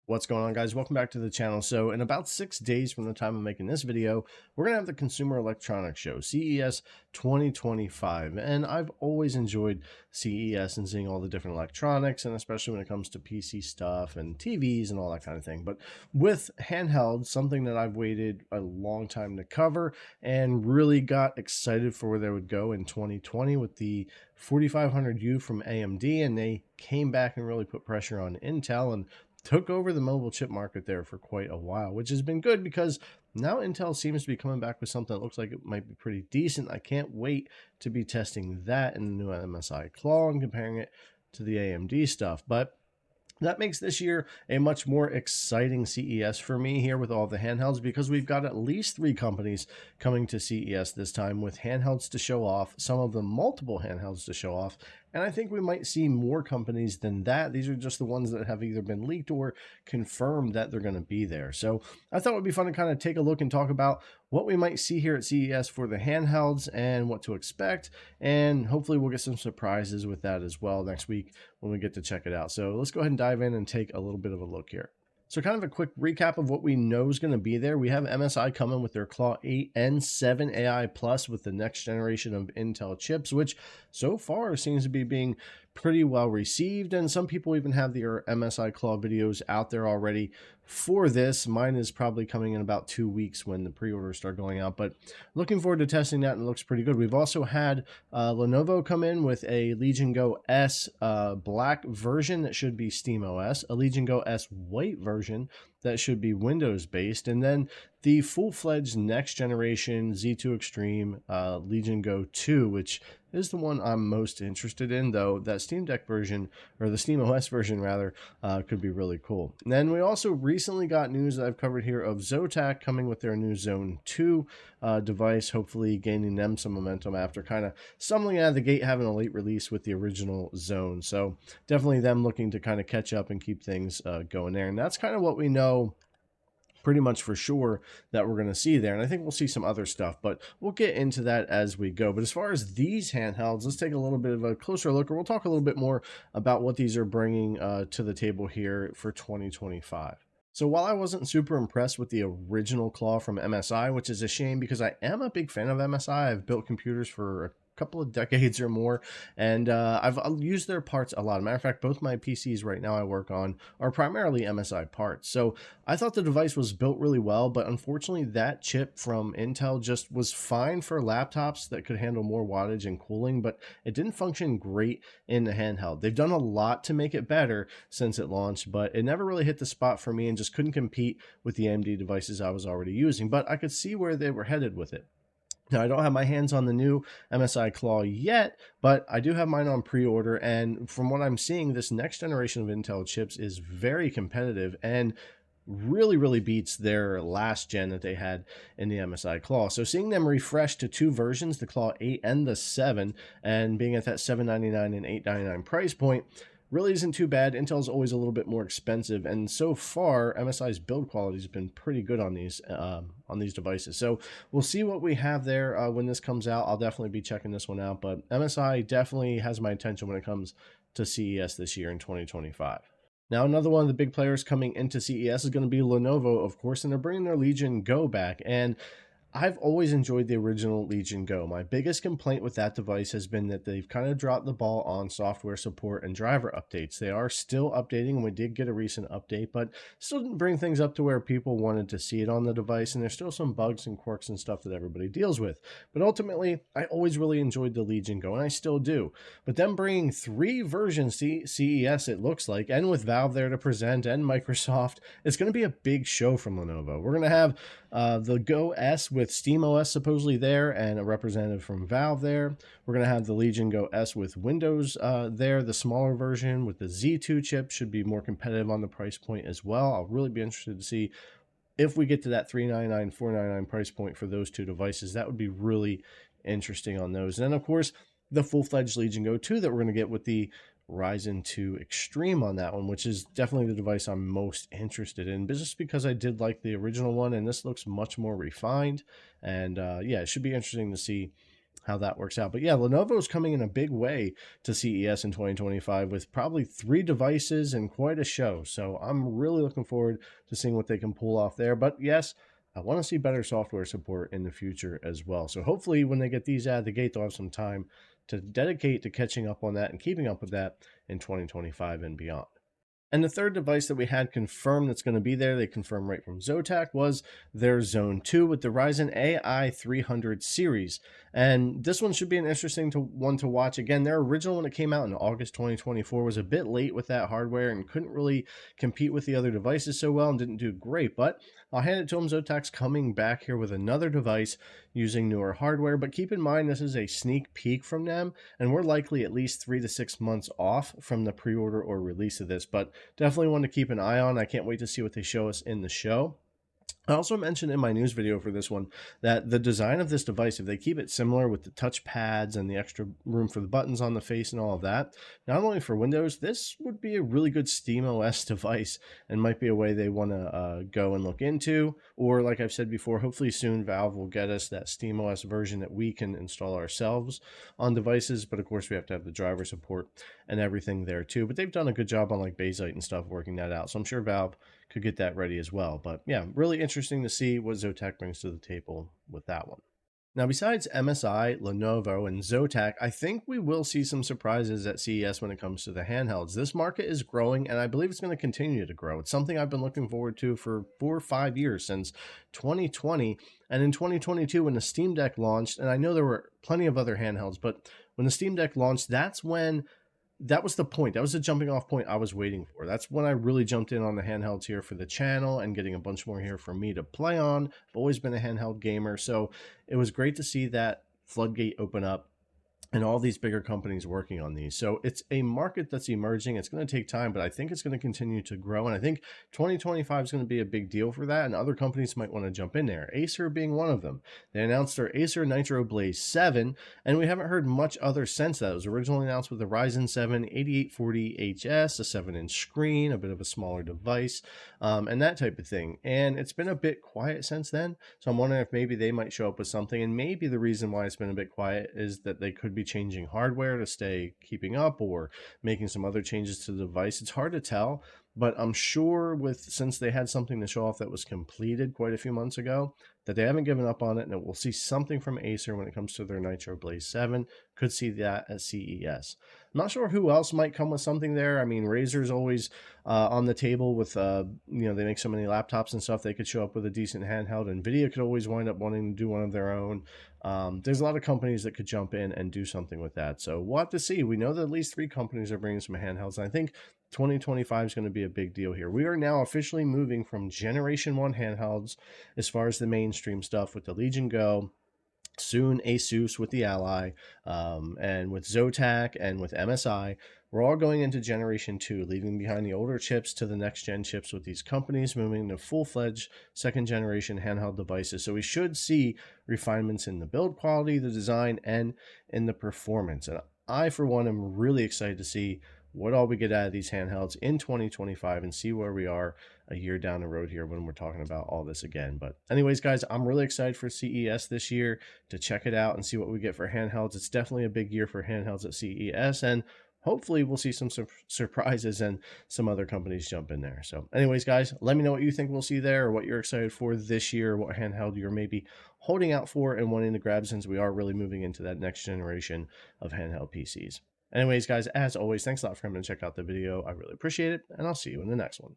What's going on, guys? Welcome back to the channel. So in about 6 days from the time of making this video, we're gonna have the Consumer Electronics Show, CES 2025. And I've always enjoyed CES and seeing all the different electronics, and especially when it comes to PC stuff and TVs and all that kind of thing. But with handheld, something that I've waited a long time to cover and really got excited for where they would go in 2020 with the 4500U from AMD, and they came back and really put pressure on Intel and took over the mobile chip market there for quite a while, which has been good because now Intel seems to be coming back with something that looks like it might be pretty decent. I can't wait to be testing that in the new MSI Claw and comparing it to the AMD stuff. But that makes this year a much more exciting CES for me here with all the handhelds, because we've got at least 3 companies coming to CES this time with handhelds to show off, some of them multiple handhelds to show off, and I think we might see more companies than that. These are just the ones that have either been leaked or confirmed that they're going to be there. So I thought it would be fun to kind of take a look and talk about what we might see here at CES for the handhelds and what to expect, and hopefully we'll get some surprises with that as well next week when we get to check it out. So let's go ahead and dive in and take a little bit of a look here. So kind of a quick recap of what we know is going to be there. We have MSI coming with their Claw 8 and 7 AI Plus with the next generation of Intel chips, which so far seems to be being pretty well received. And some people even have their MSI Claw videos out there already for this. Mine is probably coming in about 2 weeks when the pre-orders start going out, but looking forward to testing that, and it looks pretty good. We've also had Lenovo come in with a Legion Go S black version that should be SteamOS, a Legion Go S white version that should be Windows based, and then the full-fledged next generation Z2 Extreme Legion Go 2, which is the one I'm most interested in, though that Steam Deck version, or the SteamOS version rather, could be really cool. And then we also recently got news that I've covered here of Zotac coming with their new Zone 2 device, hopefully gaining them some momentum after kind of stumbling out of the gate, having a late release with the original Zone. So definitely them looking to kind of catch up and keep things going there. And that's kind of what we know pretty much for sure that we're going to see there. And I think we'll see some other stuff, but we'll get into that as we go. But as far as these handhelds, let's take a little bit of a closer look, or we'll talk a little bit more about what these are bringing to the table here for 2025. So while I wasn't super impressed with the original Claw from MSI, which is a shame because I am a big fan of MSI, I've built computers for a couple of decades or more, and I've used their parts a lot. As a matter of fact, both my PCs right now I work on are primarily MSI parts. So I thought the device was built really well, but unfortunately that chip from Intel just was fine for laptops that could handle more wattage and cooling, but it didn't function great in the handheld. They've done a lot to make it better since it launched, but it never really hit the spot for me and just couldn't compete with the AMD devices I was already using, but I could see where they were headed with it. Now, I don't have my hands on the new MSI Claw yet, but I do have mine on pre-order, and from what I'm seeing, this next generation of Intel chips is very competitive and really beats their last gen that they had in the MSI Claw. So seeing them refresh to 2 versions, the Claw 8 and the 7, and being at that $799 and $899 price point, really isn't too bad. Intel's always a little bit more expensive, and so far MSI's build quality has been pretty good on these devices. So we'll see what we have there when this comes out. I'll definitely be checking this one out, but MSI definitely has my attention when it comes to CES this year in 2025. Now, another one of the big players coming into CES is going to be Lenovo, of course, and they're bringing their Legion Go back. And I've always enjoyed the original Legion Go. My biggest complaint with that device has been that they've kind of dropped the ball on software support and driver updates. They are still updating, and we did get a recent update, but still didn't bring things up to where people wanted to see it on the device, and there's still some bugs and quirks and stuff that everybody deals with. But ultimately, I always really enjoyed the Legion Go, and I still do. But them bringing 3 versions to CES, it looks like, and with Valve there to present, and Microsoft, it's going to be a big show from Lenovo. We're going to have the Go S with SteamOS supposedly there, and a representative from Valve there. We're going to have the Legion Go S with Windows there, the smaller version with the Z2 chip should be more competitive on the price point as well. I'll really be interested to see if we get to that $399, $499 price point for those 2 devices. That would be really interesting on those. And then, of course, the full-fledged Legion Go 2 that we're going to get with the Ryzen 2 Extreme on that one, which is definitely the device I'm most interested in, but just because I did like the original one, and this looks much more refined. And yeah, it should be interesting to see how that works out. But yeah, Lenovo is coming in a big way to CES in 2025 with probably 3 devices and quite a show. So I'm really looking forward to seeing what they can pull off there. But yes, I want to see better software support in the future as well. So hopefully when they get these out of the gate, they'll have some time to dedicate to catching up on that and keeping up with that in 2025 and beyond. And the third device that we had confirmed that's going to be there, they confirmed right from Zotac, was their Zone 2 with the Ryzen AI 300 series. And this one should be an interesting one to watch. Again, their original one that came out in August 2024 was a bit late with that hardware and couldn't really compete with the other devices so well and didn't do great. But I'll hand it to them. Zotac's coming back here with another device using newer hardware. But keep in mind, this is a sneak peek from them, and we're likely at least 3 to 6 months off from the pre-order or release of this. But definitely one to keep an eye on. I can't wait to see what they show us in the show. I also mentioned in my news video for this one that the design of this device, if they keep it similar with the touch pads and the extra room for the buttons on the face and all of that, not only for Windows, this would be a really good SteamOS device and might be a way they want to go and look into. Or like I've said before, hopefully soon Valve will get us that SteamOS version that we can install ourselves on devices. But of course, we have to have the driver support and everything there too. But they've done a good job on like Bakelite and stuff working that out. So I'm sure Valve could get that ready as well. But yeah, really interesting to see what Zotac brings to the table with that one. Now, besides MSI, Lenovo, and Zotac, I think we will see some surprises at CES when it comes to the handhelds. This market is growing, and I believe it's going to continue to grow. It's something I've been looking forward to for 4 or 5 years, since 2020. And in 2022, when the Steam Deck launched, and I know there were plenty of other handhelds, but when the Steam Deck launched, that was the point. That was the jumping off point I was waiting for. That's when I really jumped in on the handhelds here for the channel and getting a bunch more here for me to play on. I've always been a handheld gamer, so it was great to see that floodgate open up and all these bigger companies working on these. So it's a market that's emerging. It's going to take time, but I think it's going to continue to grow. And I think 2025 is going to be a big deal for that. And other companies might want to jump in there, Acer being one of them. They announced their Acer Nitro Blaze 7, and we haven't heard much other since that. It was originally announced with the Ryzen 7 8840HS, a 7-inch screen, a bit of a smaller device, and that type of thing. And it's been a bit quiet since then. So I'm wondering if maybe they might show up with something. And maybe the reason why it's been a bit quiet is that they could be changing hardware to stay keeping up or making some other changes to the device. It's hard to tell, but I'm sure since they had something to show off that was completed quite a few months ago, that they haven't given up on it, and we'll see something from Acer when it comes to their Nitro Blaze 7. Could see that at CES. I'm not sure who else might come with something there. I mean, Razer's always on the table with, they make so many laptops and stuff. They could show up with a decent handheld. NVIDIA could always wind up wanting to do one of their own. There's a lot of companies that could jump in and do something with that. So we'll have to see. We know that at least 3 companies are bringing some handhelds, and I think 2025 is going to be a big deal here. We are now officially moving from Generation 1 handhelds as far as the mainstream stuff with the Legion Go, soon Asus with the Ally, and with Zotac and with MSI. We're all going into Generation 2, leaving behind the older chips to the next-gen chips with these companies moving to full-fledged second-generation handheld devices. So we should see refinements in the build quality, the design, and in the performance. And I, for one, am really excited to see what all we get out of these handhelds in 2025 and see where we are a year down the road here when we're talking about all this again. But anyways, guys, I'm really excited for CES this year to check it out and see what we get for handhelds. It's definitely a big year for handhelds at CES, and hopefully we'll see some surprises and some other companies jump in there. So anyways, guys, let me know what you think we'll see there, or what you're excited for this year, what handheld you're maybe holding out for and wanting to grab, since we are really moving into that next generation of handheld PCs. Anyways, guys, as always, thanks a lot for coming to check out the video. I really appreciate it, and I'll see you in the next one.